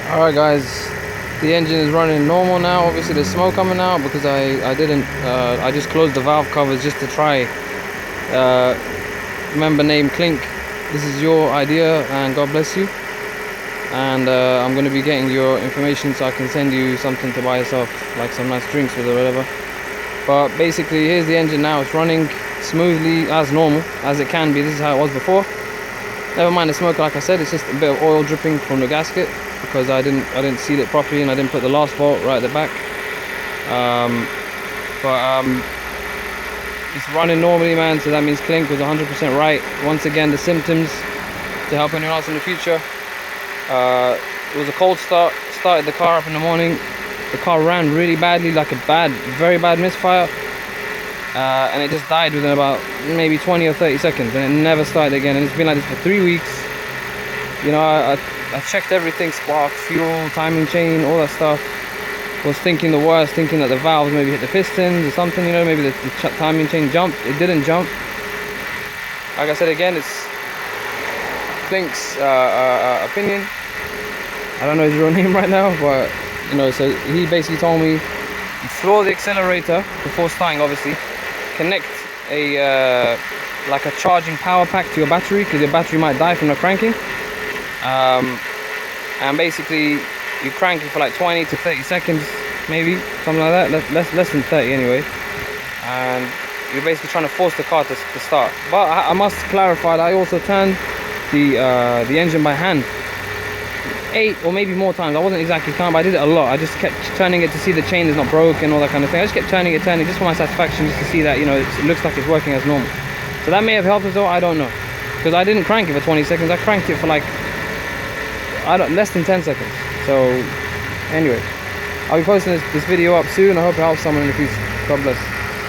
Alright guys, the engine is running normal now. Obviously there's smoke coming out because I just closed the valve covers just to try. Member name Clink, this is your idea and God bless you. And I'm going to be getting your information so I can send you something to buy yourself, like some nice drinks with or whatever. But basically here's the engine now. It's running smoothly as normal as it can be. This is how it was before. Never mind the smoke, like I said, it's just a bit of oil dripping from the gasket because I didn't seal it properly and I didn't put the last bolt right at the back. It's running normally, man, so that means Clink was 100% right. Once again, the symptoms to help anyone else in the future. It was a cold start, started the car up in the morning. The car ran really badly, like a very bad misfire. And it just died within about maybe 20 or 30 seconds and it never started again, and it's been like this for 3 weeks. You know, I checked everything, spark, fuel, timing chain, all that stuff. Was thinking the worst, thinking that the valves maybe hit the pistons or something, you know, maybe the timing chain jumped. It didn't jump. Like I said again, it's Clink's opinion. I don't know his real name right now, but you know, so he basically told me you floor the accelerator before starting, obviously. Connect a like a charging power pack to your battery because your battery might die from the cranking. And basically you crank it for like 20 to 30 seconds, maybe something like that. Less than 30 anyway. And you're basically trying to force the car to start. But I must clarify that I also turned the engine by hand 8 or maybe more times. I wasn't exactly counting, but I did it a lot. I just kept turning it to see the chain is not broken, all that kind of thing. I just kept turning it just for my satisfaction, just to see that, you know, it looks like it's working as normal. So that may have helped as well, I don't know, because I didn't crank it for 20 seconds. I cranked it for like less than 10 seconds. So anyway, I'll be posting this video up soon. I hope it helps someone in the future. God bless.